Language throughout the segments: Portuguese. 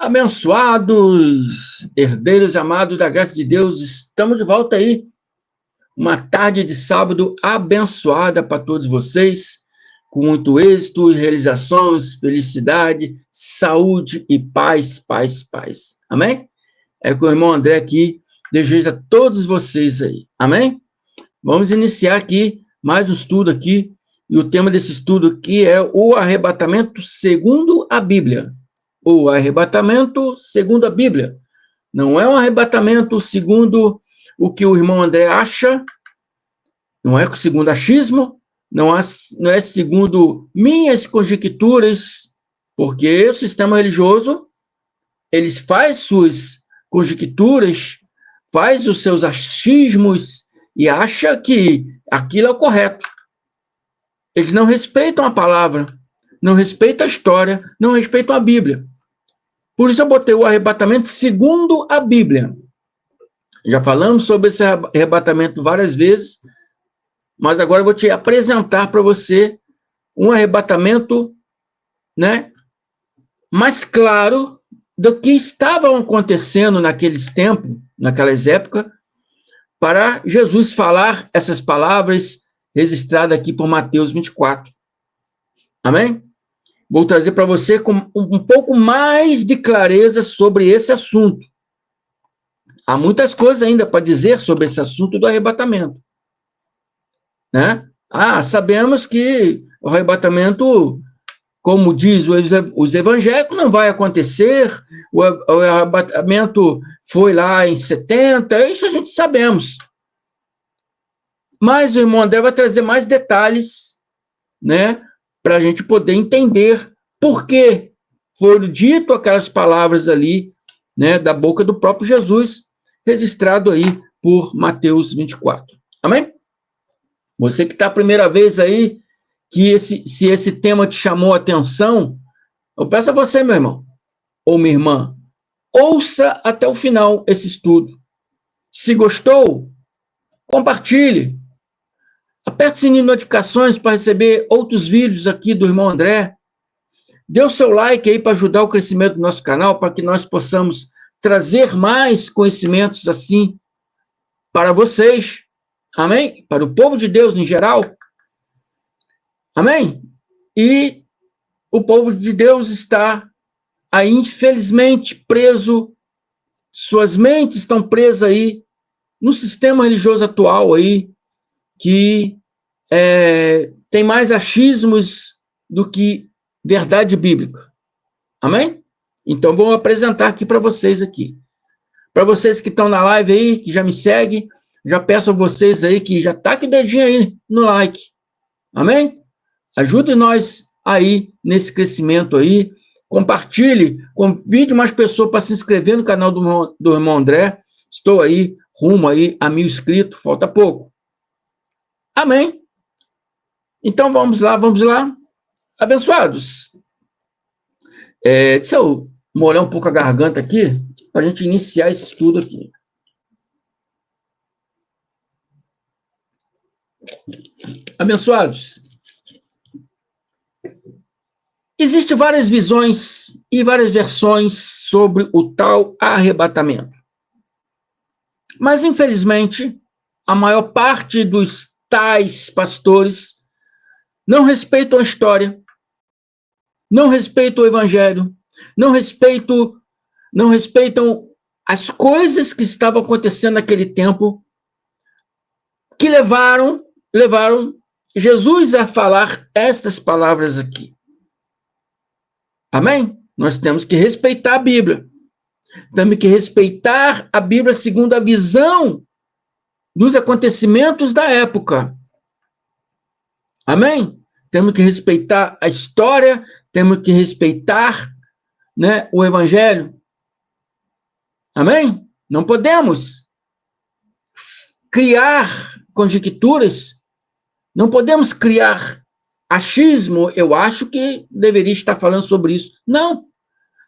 Abençoados, herdeiros amados da graça de Deus, estamos de volta aí. Uma tarde de sábado abençoada para todos vocês, com muito êxito, realizações, felicidade, saúde e paz, paz, paz. Amém? É que o irmão André aqui deseja a todos vocês aí. Amém? Vamos iniciar aqui mais um estudo aqui, e o tema desse estudo aqui é o arrebatamento segundo a Bíblia. O arrebatamento segundo a Bíblia. Não é um arrebatamento segundo o que o irmão André acha, não é segundo achismo, não é segundo minhas conjecturas, porque o sistema religioso, eles faz suas conjecturas, faz os seus achismos e acha que aquilo é o correto. Eles não respeitam a palavra, não respeitam a história, não respeitam a Bíblia. Por isso eu botei o arrebatamento segundo a Bíblia. Já falamos sobre esse arrebatamento várias vezes, mas agora eu vou te apresentar para você um arrebatamento, né, mais claro do que estava acontecendo naqueles tempos, naquelas épocas, para Jesus falar essas palavras registradas aqui por Mateus 24. Amém? Vou trazer para você com um pouco mais de clareza sobre esse assunto. Há muitas coisas ainda para dizer sobre esse assunto do arrebatamento, né? Sabemos que o arrebatamento, como diz os evangélicos, não vai acontecer, o arrebatamento foi lá em 70, isso a gente sabemos. Mas o irmão André vai trazer mais detalhes, né, para a gente poder entender por que foram dito aquelas palavras ali, né, da boca do próprio Jesus, registrado aí por Mateus 24. Amém? Você que está a primeira vez aí, se esse tema te chamou a atenção, eu peço a você, meu irmão, ou minha irmã, ouça até o final esse estudo. Se gostou, compartilhe. Aperte o sininho de notificações para receber outros vídeos aqui do irmão André. Dê o seu like aí para ajudar o crescimento do nosso canal, para que nós possamos trazer mais conhecimentos assim para vocês. Amém? Para o povo de Deus em geral. Amém? E o povo de Deus está aí, infelizmente, preso, suas mentes estão presas aí no sistema religioso atual aí, que tem mais achismos do que verdade bíblica. Amém? Então, vou apresentar aqui para vocês aqui. Para vocês que estão na live aí, que já me seguem, já peço a vocês aí que já tá com o dedinho aí no like. Amém? Ajude nós aí nesse crescimento aí. Compartilhe, convide mais pessoas para se inscrever no canal do irmão André. Estou aí, rumo aí a 1000 inscritos, falta pouco. Amém? Então vamos lá. Abençoados. Deixa eu molhar um pouco a garganta aqui, para a gente iniciar esse estudo aqui. Abençoados. Existem várias visões e várias versões sobre o tal arrebatamento. Mas, infelizmente, a maior parte dos tais pastores não respeitam a história, não respeitam o evangelho, não respeitam as coisas que estavam acontecendo naquele tempo, que levaram Jesus a falar estas palavras aqui. Amém? Nós temos que respeitar a Bíblia. Temos que respeitar a Bíblia segundo a visão dos acontecimentos da época. Amém? Temos que respeitar a história, temos que respeitar, né, o Evangelho. Amém? Não podemos criar conjecturas, não podemos criar achismo. Eu acho que deveria estar falando sobre isso. Não.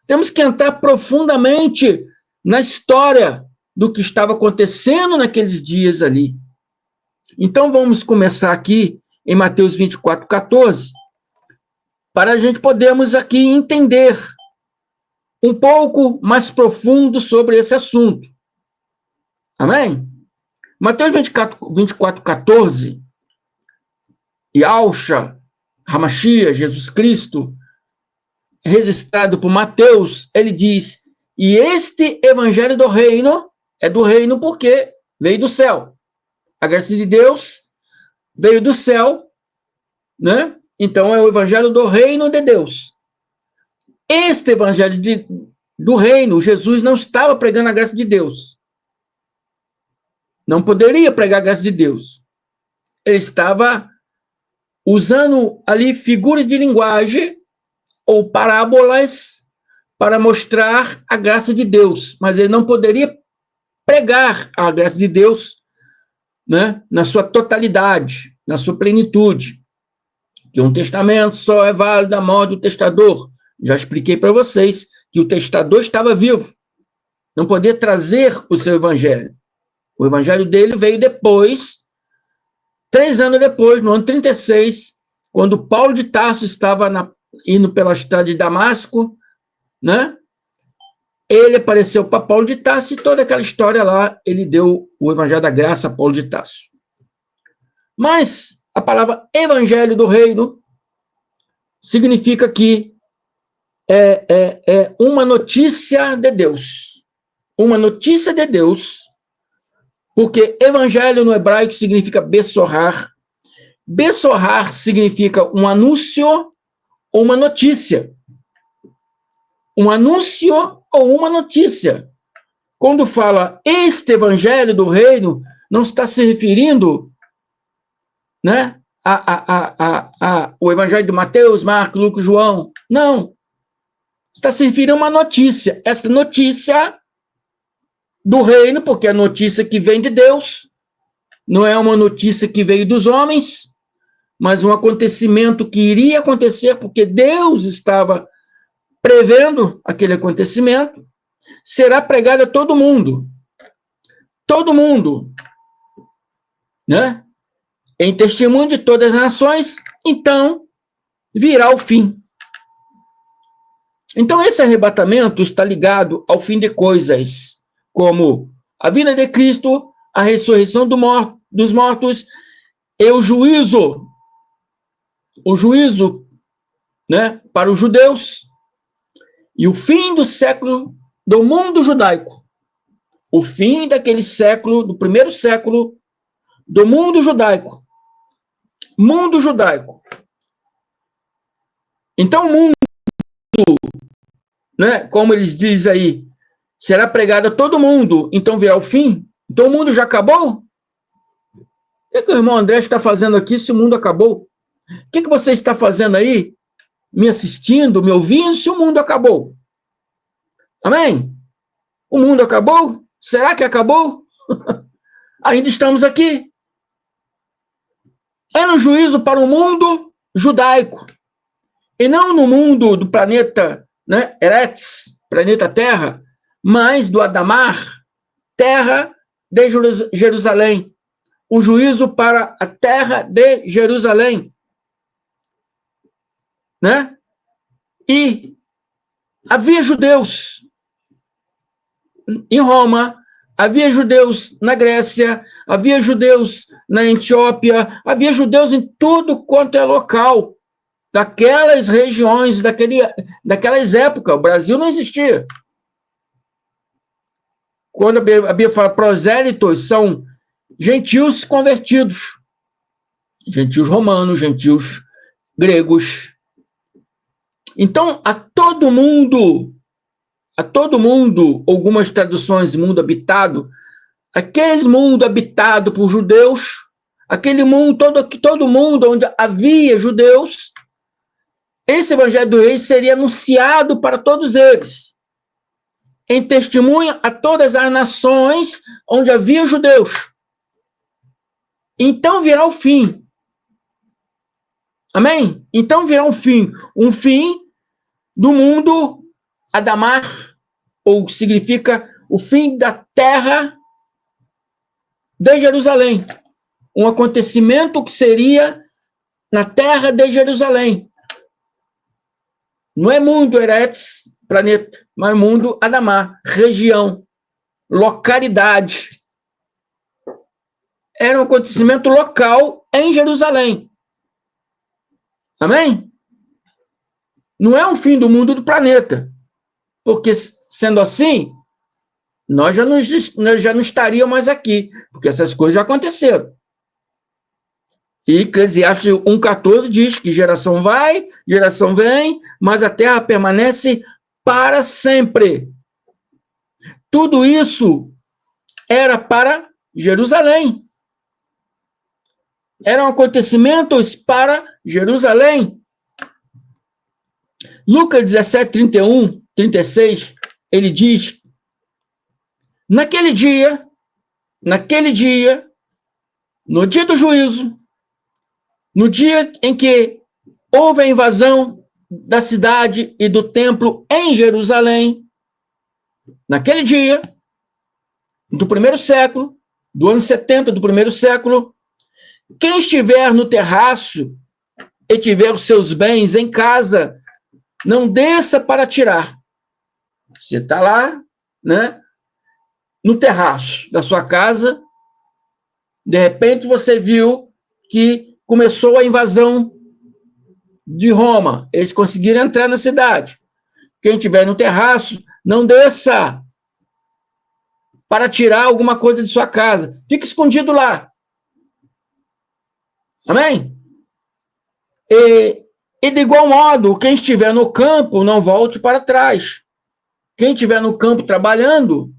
Temos que entrar profundamente na história do que estava acontecendo naqueles dias ali. Então, vamos começar aqui em Mateus 24, 14, para a gente podermos aqui entender um pouco mais profundo sobre esse assunto. Amém? Mateus 24, 14, Yahshua, Hamashia, Jesus Cristo, registrado por Mateus, ele diz, e este evangelho do reino, é do reino porque veio do céu. A graça de Deus veio do céu, né? Então é o evangelho do reino de Deus. Este evangelho do reino, Jesus não estava pregando a graça de Deus. Não poderia pregar a graça de Deus. Ele estava usando ali figuras de linguagem ou parábolas para mostrar a graça de Deus, mas ele não poderia pregar a graça de Deus, né, na sua totalidade, na sua plenitude. Que um testamento só é válido à morte do testador. Já expliquei para vocês que o testador estava vivo, não podia trazer o seu evangelho. O evangelho dele veio depois, 3 anos depois, no ano 36, quando Paulo de Tarso estava indo pela estrada de Damasco, né? Ele apareceu para Paulo de Tarso e toda aquela história lá, ele deu o evangelho da graça a Paulo de Tarso. Mas a palavra evangelho do reino significa que é uma notícia de Deus. Uma notícia de Deus, porque evangelho no hebraico significa bessorrar. Bessorrar significa um anúncio ou uma notícia. Um anúncio ou uma notícia. Quando fala este evangelho do reino, não está se referindo, né, o evangelho de Mateus, Marcos, Lucas, João. Não. Está se referindo a uma notícia. Essa notícia do reino, porque é a notícia que vem de Deus, não é uma notícia que veio dos homens, mas um acontecimento que iria acontecer, porque Deus estava prevendo aquele acontecimento, será pregado a todo mundo. Todo mundo. Né? Em testemunho de todas as nações, então virá o fim. Então esse arrebatamento está ligado ao fim de coisas, como a vinda de Cristo, a ressurreição dos mortos e o juízo, né, para os judeus, e o fim do século do mundo judaico. O fim daquele século, do primeiro século, do mundo judaico. Mundo judaico. Então, o mundo, né, como eles dizem aí, será pregado a todo mundo, então virá o fim? Então, o mundo já acabou? O que o irmão André está fazendo aqui se o mundo acabou? O que você está fazendo aí, me assistindo, me ouvindo, se o mundo acabou? Amém? O mundo acabou? Será que acabou? Ainda estamos aqui. É no juízo para o mundo judaico. E não no mundo do planeta, né, Eretz, planeta Terra, mas do Adamar, terra de Jerusalém. O juízo para a terra de Jerusalém. Né? E havia judeus em Roma, havia judeus na Grécia, havia judeus na Etiópia, havia judeus em tudo quanto é local, daquelas regiões, daquelas épocas. O Brasil não existia. Quando a Bíblia fala prosélitos, são gentios convertidos. Gentios romanos, gentios gregos. Então, a todo mundo, algumas traduções, mundo habitado, aquele mundo habitado por judeus, aquele mundo, todo mundo onde havia judeus, esse evangelho do rei seria anunciado para todos eles, em testemunha a todas as nações onde havia judeus. Então virá o fim. Amém? Então virá um fim do mundo Adamar, ou significa o fim da terra de Jerusalém. Um acontecimento que seria na terra de Jerusalém. Não é mundo Eretz, planeta, mas mundo Adamá, região, localidade. Era um acontecimento local em Jerusalém. Amém? Não é um fim do mundo do planeta. Porque, sendo assim, nós já não estaríamos mais aqui, porque essas coisas já aconteceram. E Eclesiastes 1,14 diz que geração vai, geração vem, mas a terra permanece para sempre. Tudo isso era para Jerusalém. Eram acontecimentos para Jerusalém. Lucas 17, 31, 36, ele diz: naquele dia, no dia do juízo, no dia em que houve a invasão da cidade e do templo em Jerusalém, naquele dia, do primeiro século, do ano 70 do primeiro século, quem estiver no terraço e tiver os seus bens em casa, não desça para tirar. Você está lá, né, no terraço da sua casa, de repente você viu que começou a invasão de Roma. Eles conseguiram entrar na cidade. Quem estiver no terraço, não desça para tirar alguma coisa de sua casa. Fique escondido lá. Amém? E de igual modo, quem estiver no campo, não volte para trás. Quem estiver no campo trabalhando,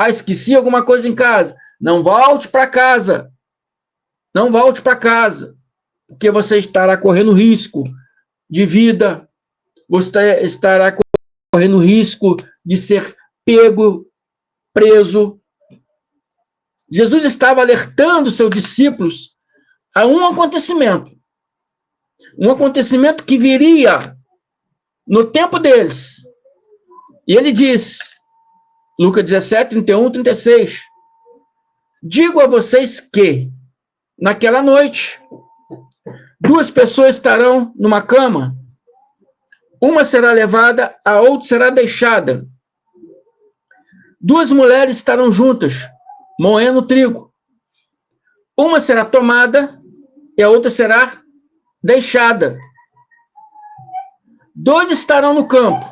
esqueci alguma coisa em casa, não volte para casa. Não volte para casa, porque você estará correndo risco de vida, você estará correndo risco de ser pego, preso. Jesus estava alertando seus discípulos a um acontecimento que viria no tempo deles. E ele diz, Lucas 17, 31, 36, digo a vocês que, naquela noite, 2 pessoas estarão numa cama, uma será levada, a outra será deixada. 2 mulheres estarão juntas, moendo trigo. Uma será tomada e a outra será deixada. 2 estarão no campo.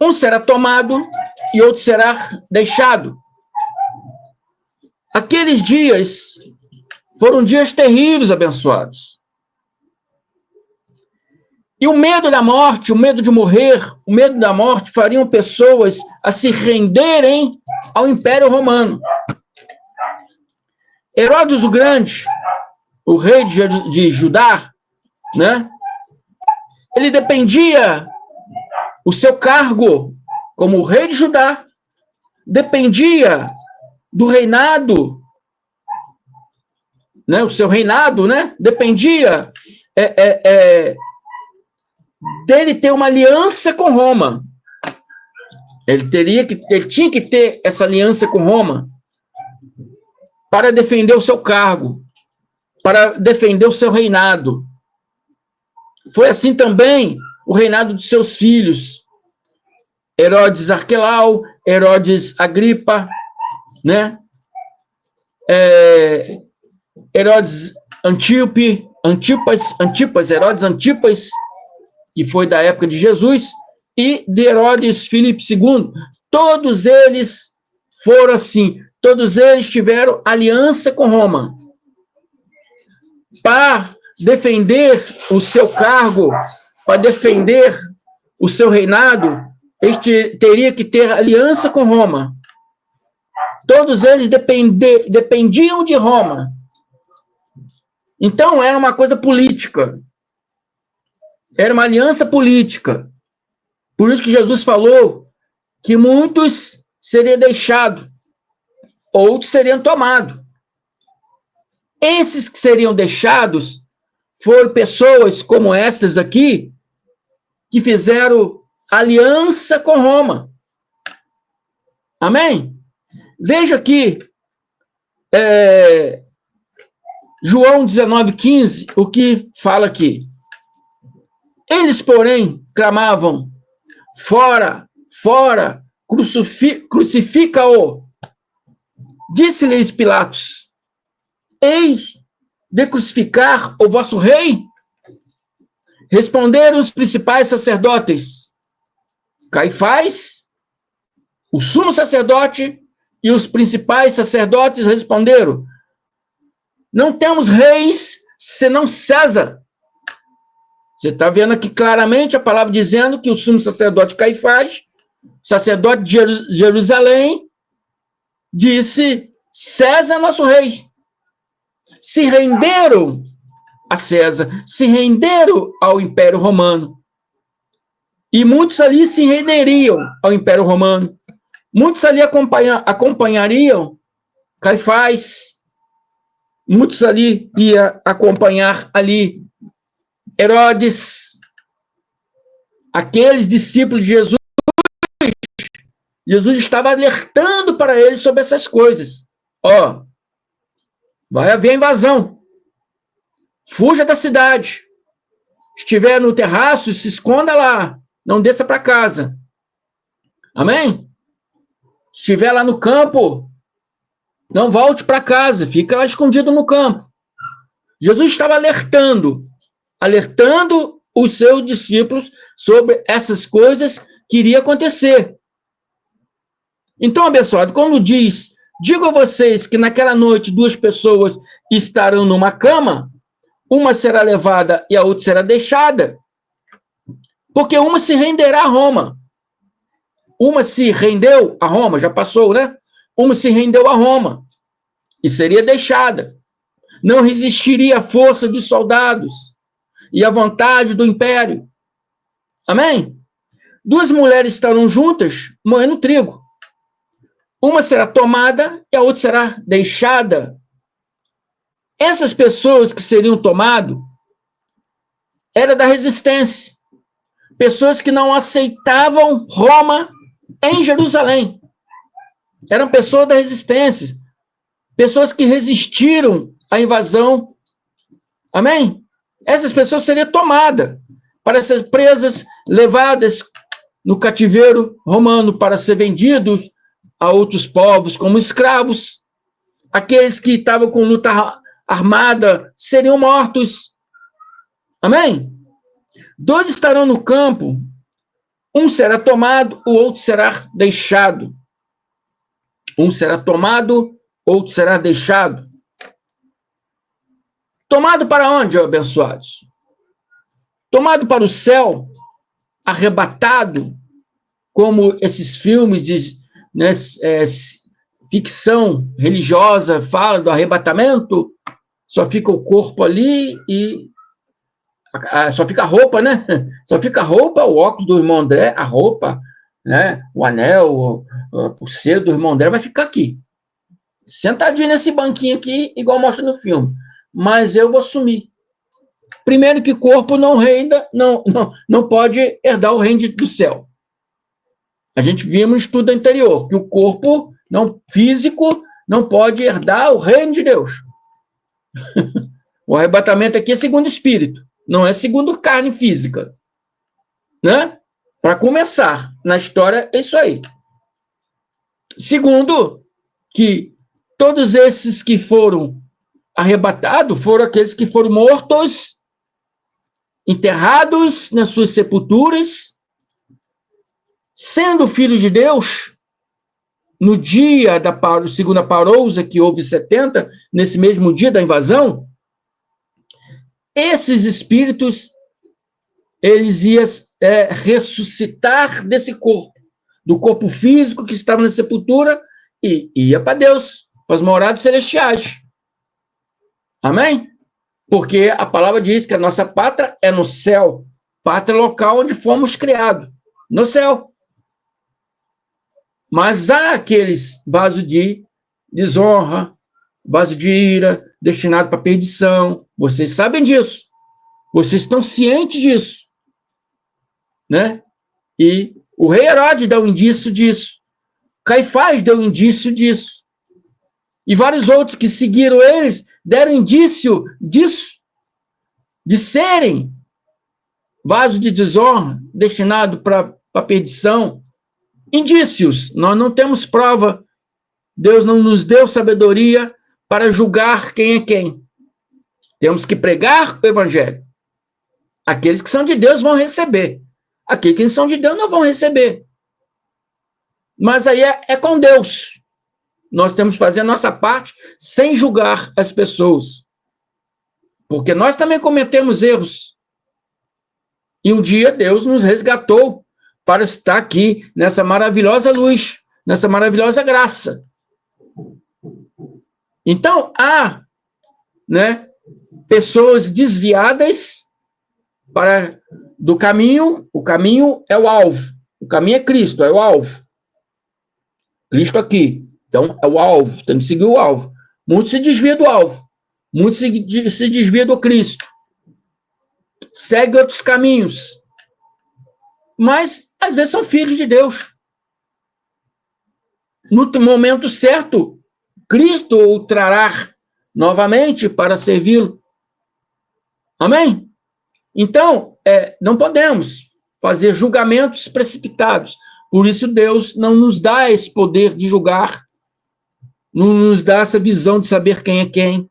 Um será tomado e outro será deixado. Aqueles dias foram dias terríveis, abençoados. E o medo da morte, o medo de morrer, o medo da morte fariam pessoas a se renderem ao Império Romano. Herodes o Grande, o rei de Judá, né? Ele dependia, o seu cargo como rei de Judá, dependia do reinado, né? O seu reinado, né? Dependia dele ter uma aliança com Roma. Ele tinha que ter essa aliança com Roma para defender o seu cargo, para defender o seu reinado. Foi assim também o reinado de seus filhos, Herodes Arquelau, Herodes Agripa, né? Herodes Herodes Antipas, que foi da época de Jesus, e de Herodes Filipe II. Todos eles foram assim, todos eles tiveram aliança com Roma. Para defender o seu cargo, para defender o seu reinado, ele teria que ter aliança com Roma. Todos eles dependiam de Roma. Então, era uma coisa política. Era uma aliança política. Por isso que Jesus falou que muitos seriam deixados, outros seriam tomados. Esses que seriam deixados foram pessoas como essas aqui, que fizeram aliança com Roma. Amém? Veja aqui, João 19,15, o que fala aqui. Eles, porém, clamavam, fora, fora, crucifica-o. Disse-lhes Pilatos: eis de crucificar o vosso rei? Responderam os principais sacerdotes: Caifás, o sumo sacerdote, e os principais sacerdotes responderam: não temos reis senão César. Você está vendo aqui claramente a palavra dizendo que o sumo sacerdote Caifás, sacerdote de Jerusalém, disse: César é nosso rei. Se renderam a César, se renderam ao Império Romano. E muitos ali se renderiam ao Império Romano. Muitos ali acompanhariam Caifás. Muitos ali iam acompanhar ali Herodes, aqueles discípulos de Jesus. Jesus estava alertando para eles sobre essas coisas. Ó, vai haver invasão. Fuja da cidade. Estiver no terraço, se esconda lá. Não desça para casa. Amém? Estiver lá no campo, não volte para casa. Fica lá escondido no campo. Jesus estava alertando os seus discípulos sobre essas coisas que iriam acontecer. Então, abençoado, quando diz: digo a vocês que naquela noite 2 pessoas estarão numa cama, uma será levada e a outra será deixada, porque uma se renderá a Roma. Uma se rendeu a Roma, já passou, né? Uma se rendeu a Roma e seria deixada. Não resistiria à força dos soldados e à vontade do império. Amém? 2 mulheres estarão juntas moendo trigo. Uma será tomada e a outra será deixada. Essas pessoas que seriam tomadas eram da resistência. Pessoas que não aceitavam Roma em Jerusalém. Eram pessoas da resistência. Pessoas que resistiram à invasão. Amém? Essas pessoas seriam tomadas para ser presas, levadas no cativeiro romano para ser vendidos a outros povos como escravos. Aqueles que estavam com luta armada seriam mortos. Amém? 2 estarão no campo, um será tomado, o outro será deixado. Um será tomado, outro será deixado. Tomado para onde, abençoados? Tomado para o céu, arrebatado, como esses filmes de ficção religiosa fala do arrebatamento, só fica o corpo ali e só fica a roupa, né? Só fica a roupa, o óculos do irmão André, a roupa, né? O anel, a pulseira do irmão André vai ficar aqui. Sentadinho nesse banquinho aqui, igual mostra no filme. Mas eu vou sumir. Primeiro que corpo não reina, não pode herdar o reino do céu. A gente viu no estudo anterior que o corpo não físico não pode herdar o reino de Deus. O arrebatamento aqui é segundo espírito, não é segundo carne física. Né? Para começar, na história é isso aí. Segundo, que todos esses que foram arrebatados foram aqueles que foram mortos, enterrados nas suas sepulturas, sendo filhos de Deus, no dia da segunda parousa, que houve 70, nesse mesmo dia da invasão, esses espíritos, eles iam ressuscitar desse corpo, do corpo físico que estava na sepultura, e ia para Deus, para as moradas celestiais. Amém? Porque a palavra diz que a nossa pátria é no céu, pátria local onde fomos criados, no céu. Mas há aqueles vasos de desonra, vaso de ira, destinado para perdição. Vocês sabem disso. Vocês estão cientes disso. Né? E o rei Herodes dá um indício disso. Caifás deu um indício disso. E vários outros que seguiram eles deram indício disso, de serem vaso de desonra, destinado para para a perdição. Indícios, nós não temos prova. Deus não nos deu sabedoria para julgar quem é quem. Temos que pregar o evangelho. Aqueles que são de Deus vão receber. Aqueles que não são de Deus não vão receber. Mas aí é com Deus. Nós temos que fazer a nossa parte sem julgar as pessoas. Porque nós também cometemos erros. E um dia Deus nos resgatou para estar aqui nessa maravilhosa luz, nessa maravilhosa graça. Então, há, né, pessoas desviadas do caminho. O caminho é o alvo. O caminho é Cristo, é o alvo. Cristo aqui. Então, é o alvo, tem que seguir o alvo. Muitos se desviam do alvo. Muitos se desviam do Cristo. Segue outros caminhos. Mas, às vezes, são filhos de Deus. No momento certo, Cristo o trará novamente para servi-lo. Amém? Então, não podemos fazer julgamentos precipitados. Por isso, Deus não nos dá esse poder de julgar, não nos dá essa visão de saber quem é quem.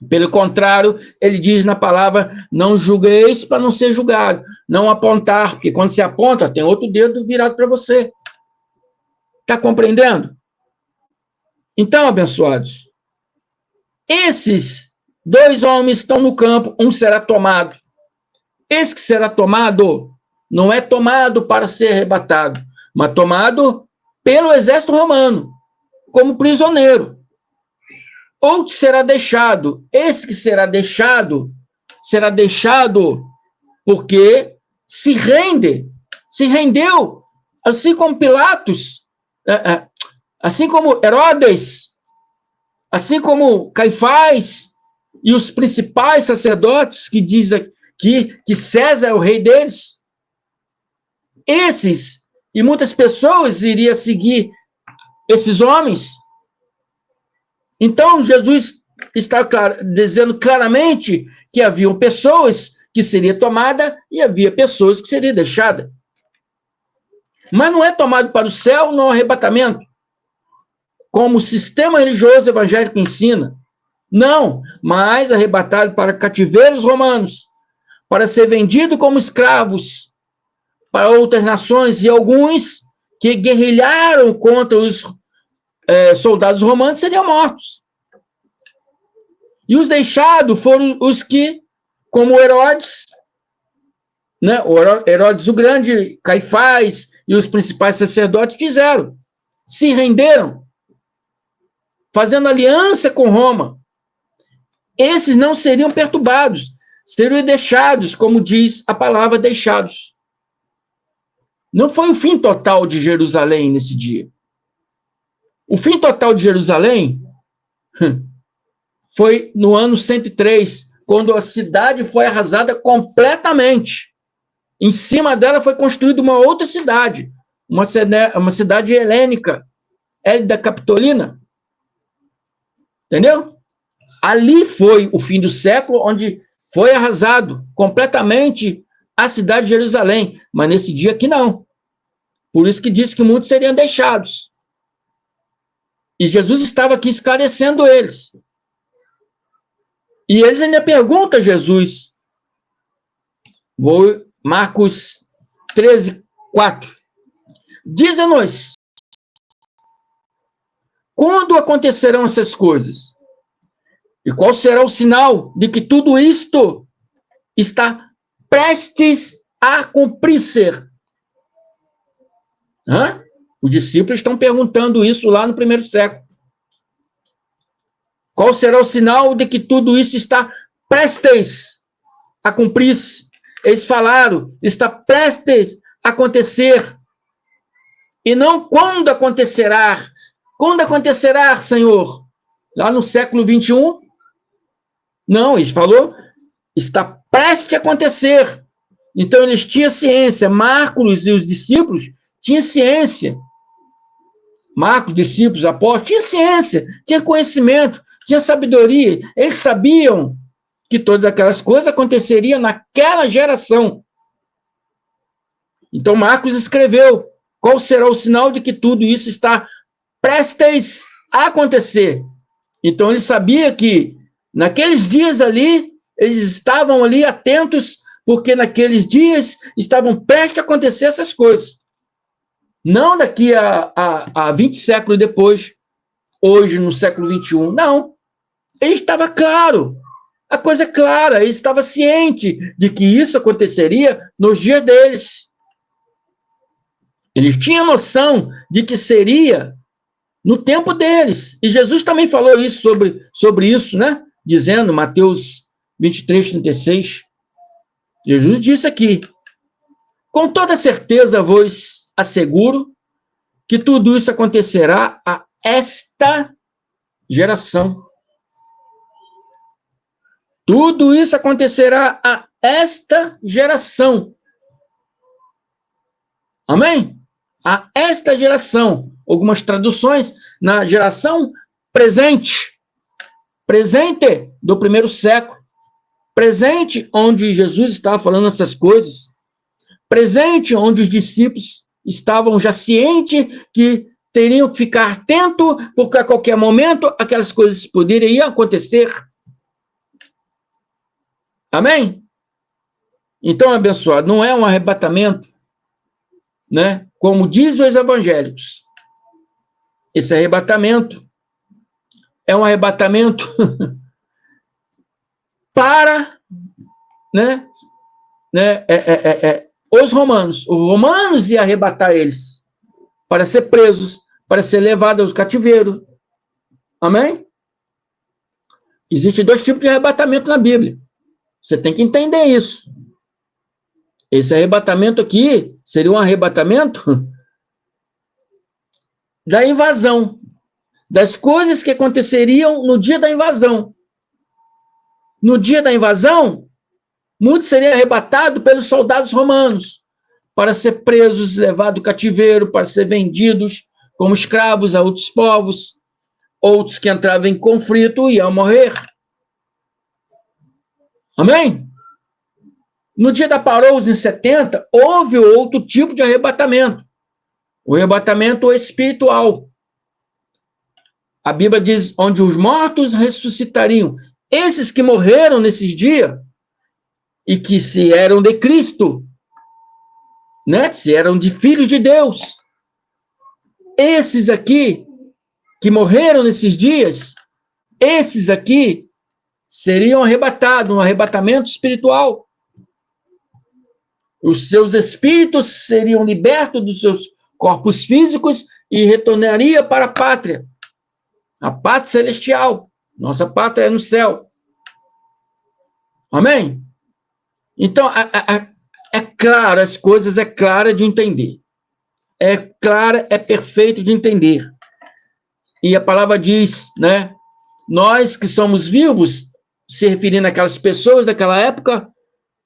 Pelo contrário, ele diz na palavra, não julgueis para não ser julgado, não apontar, porque quando se aponta, tem outro dedo virado para você. Está compreendendo? Então, abençoados, esses 2 homens estão no campo, um será tomado. Esse que será tomado, não é tomado para ser arrebatado, mas tomado pelo exército romano, como prisioneiro. Outro será deixado. Esse que será deixado porque se rendeu, assim como Pilatos, assim como Herodes, assim como Caifás e os principais sacerdotes que dizem que César é o rei deles. Esses, e muitas pessoas iriam seguir esses homens. Então, Jesus está dizendo claramente que haviam pessoas que seriam tomadas e havia pessoas que seriam deixadas. Mas não é tomado para o céu no arrebatamento, como o sistema religioso evangélico ensina. Não, mas arrebatado para cativeiros romanos, para ser vendido como escravos para outras nações, e alguns que guerrilharam contra os soldados romanos seriam mortos. E os deixados foram os que, como Herodes, né, Herodes o Grande, Caifás e os principais sacerdotes fizeram. Se renderam, fazendo aliança com Roma. Esses não seriam perturbados, seriam deixados, como diz a palavra, deixados. Não foi o fim total de Jerusalém nesse dia. O fim total de Jerusalém foi no ano 103, quando a cidade foi arrasada completamente. Em cima dela foi construída uma outra cidade, uma cidade helênica, Hélida Capitolina. Entendeu? Ali foi o fim do século, onde foi arrasado completamente a cidade de Jerusalém. Mas nesse dia aqui não. Por isso que diz que muitos seriam deixados. E Jesus estava aqui esclarecendo eles. E eles ainda perguntam a Jesus. Marcos 13, 4. Diz-nos, quando acontecerão essas coisas? E qual será o sinal de que tudo isto está prestes a cumprir-se? Os discípulos estão perguntando isso lá no primeiro século. Qual será o sinal de que tudo isso está prestes a cumprir-se? Eles falaram, está prestes a acontecer. E não quando acontecerá. Quando acontecerá, Senhor? Lá no século 21? Não, eles falou, está prestes a acontecer. Então, eles tinham ciência. Marcos e os discípulos tinham ciência. Marcos, discípulos, apóstolos, tinha ciência, tinha conhecimento, tinha sabedoria. Eles sabiam que todas aquelas coisas aconteceriam naquela geração. Então, Marcos escreveu: qual será o sinal de que tudo isso está prestes a acontecer? Então, ele sabia que naqueles dias ali, eles estavam ali atentos, porque naqueles dias estavam prestes a acontecer essas coisas. Não daqui a 20 séculos depois, hoje, no século XXI. Não. Ele estava claro. A coisa é clara. Ele estava ciente de que isso aconteceria nos dias deles. Eles tinham noção de que seria no tempo deles. E Jesus também falou isso sobre isso, né? Dizendo, Mateus 23, 36. Jesus disse aqui: com toda certeza vos asseguro que tudo isso acontecerá a esta geração. Tudo isso acontecerá a esta geração. Amém? A esta geração. Algumas traduções na geração presente. Presente do primeiro século. Presente onde Jesus estava falando essas coisas. Presente onde os discípulos estavam já cientes que teriam que ficar atentos, porque a qualquer momento aquelas coisas poderiam acontecer. Amém? Então, abençoado, não é um arrebatamento, né? Como dizem os evangélicos. Esse arrebatamento é um arrebatamento para, né? Os romanos. Os romanos iam arrebatar eles para ser presos, para ser levados ao cativeiro. Amém? Existem dois tipos de arrebatamento na Bíblia. Você tem que entender isso. Esse arrebatamento aqui seria um arrebatamento da invasão, das coisas que aconteceriam no dia da invasão. No dia da invasão, muitos seriam arrebatados pelos soldados romanos para ser presos, levados ao cativeiro, para ser vendidos como escravos a outros povos. Outros que entravam em conflito iam morrer. Amém? No dia da parousa, em 70, houve outro tipo de arrebatamento. O arrebatamento espiritual. A Bíblia diz, onde os mortos ressuscitariam. Esses que morreram nesses dias, e que se eram de Cristo, né? Se eram de filhos de Deus. Esses aqui, que morreram nesses dias, esses aqui seriam arrebatados, um arrebatamento espiritual. Os seus espíritos seriam libertos dos seus corpos físicos e retornaria para a pátria celestial. Nossa pátria é no céu. Amém? Então, é claro, as coisas é clara de entender. É clara, é perfeito de entender. E a palavra diz, né? Nós que somos vivos, se referindo àquelas pessoas daquela época,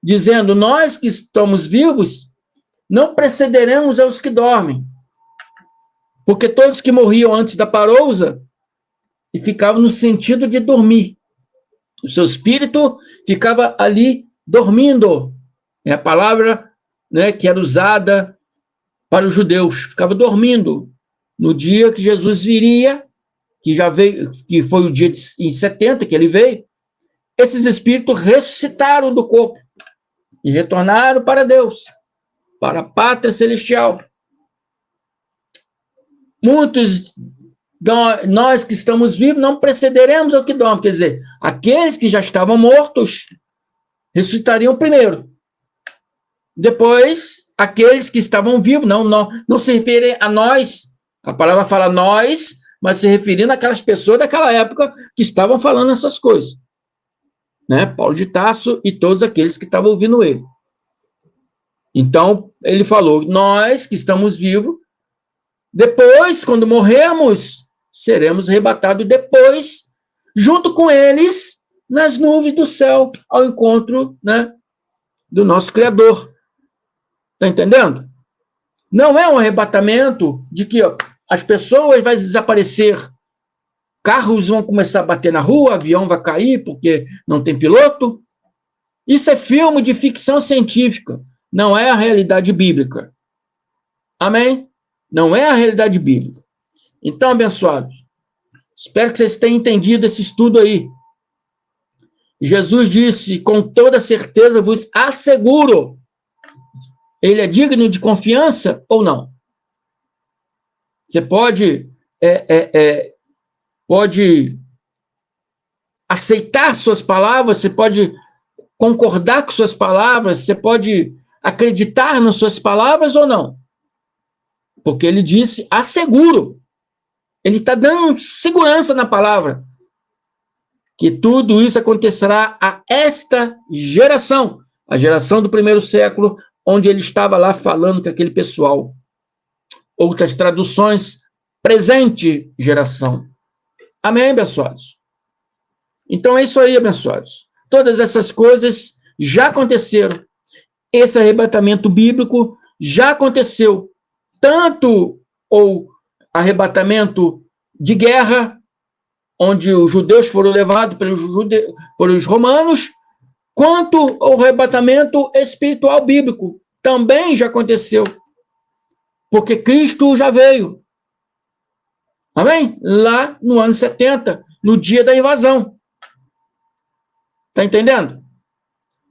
dizendo, nós que estamos vivos, não precederemos aos que dormem. Porque todos que morriam antes da parousa, e ficavam no sentido de dormir. O seu espírito ficava ali dormindo. É a palavra, né, que era usada para os judeus. Ficava dormindo. No dia que Jesus viria, que já veio, que foi o dia em 70 que ele veio, esses espíritos ressuscitaram do corpo e retornaram para Deus, para a pátria celestial. Muitos nós que estamos vivos não precederemos ao que dorme, quer dizer, aqueles que já estavam mortos ressuscitariam primeiro. Depois, aqueles que estavam vivos, não se refere a nós, a palavra fala nós, mas se referindo àquelas pessoas daquela época que estavam falando essas coisas. Né? Paulo de Tarso e todos aqueles que estavam ouvindo ele. Então, ele falou, nós que estamos vivos, depois, quando morrermos, seremos arrebatados depois, junto com eles, nas nuvens do céu, ao encontro, né, do nosso Criador. Está entendendo? Não é um arrebatamento de que as pessoas vão desaparecer, carros vão começar a bater na rua, avião vai cair porque não tem piloto. Isso é filme de ficção científica, não é a realidade bíblica. Amém? Não é a realidade bíblica. Então, abençoados, espero que vocês tenham entendido esse estudo aí. Jesus disse, com toda certeza vos asseguro, ele é digno de confiança ou não? Você pode pode aceitar suas palavras, você pode concordar com suas palavras, você pode acreditar nas suas palavras ou não? Porque ele disse, asseguro. Ele está dando segurança na palavra. Que tudo isso acontecerá a esta geração. A geração do primeiro século, onde ele estava lá falando com aquele pessoal. Outras traduções, presente geração. Amém, abençoados? Então é isso aí, abençoados. Todas essas coisas já aconteceram. Esse arrebatamento bíblico já aconteceu. Tanto o arrebatamento de guerra, onde os judeus foram levados pelos romanos, quanto o arrebatamento espiritual bíblico. Também já aconteceu. Porque Cristo já veio. Amém? Lá no ano 70, no dia da invasão. Está entendendo?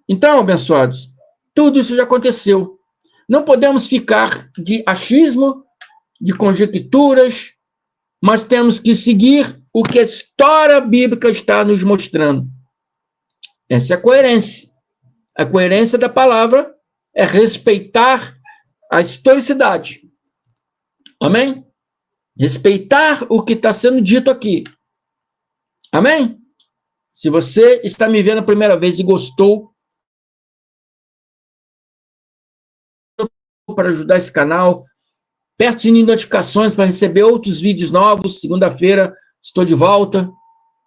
Então, abençoados, tudo isso já aconteceu. Não podemos ficar de achismo, de conjecturas, mas temos que seguir o que a história bíblica está nos mostrando. Essa é a coerência. A coerência da palavra é respeitar a historicidade. Amém? Respeitar o que está sendo dito aqui. Amém? Se você está me vendo a primeira vez e gostou, para ajudar esse canal, aperte o sininho de notificações para receber outros vídeos novos. Segunda-feira estou de volta.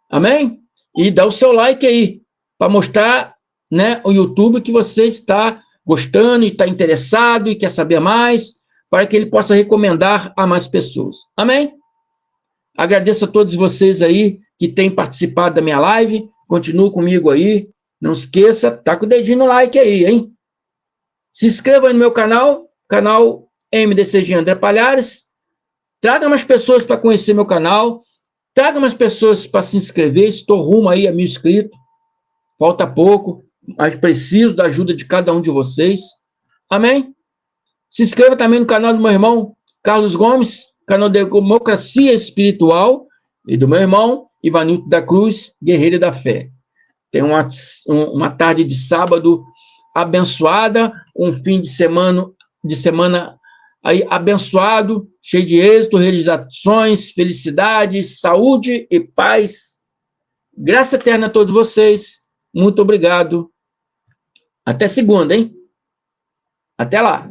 Amém? E dá o seu like aí, para mostrar, né, o YouTube que você está gostando e está interessado e quer saber mais, para que ele possa recomendar a mais pessoas. Amém? Agradeço a todos vocês aí que têm participado da minha live. Continue comigo aí. Não esqueça, tá com o dedinho no like aí, hein? Se inscreva aí no meu canal MDCG André Palhares. Traga mais pessoas para conhecer meu canal. Traga mais pessoas para se inscrever. Estou rumo aí a 1000 inscritos. Falta pouco, mas preciso da ajuda de cada um de vocês. Amém? Se inscreva também no canal do meu irmão Carlos Gomes, canal de Democracia Espiritual, e do meu irmão Ivanildo da Cruz, Guerreiro da Fé. Tem uma tarde de sábado abençoada, um fim de semana aí abençoado, cheio de êxito, realizações, felicidades, saúde e paz. Graça eterna a todos vocês. Muito obrigado. Até segunda, hein? Até lá.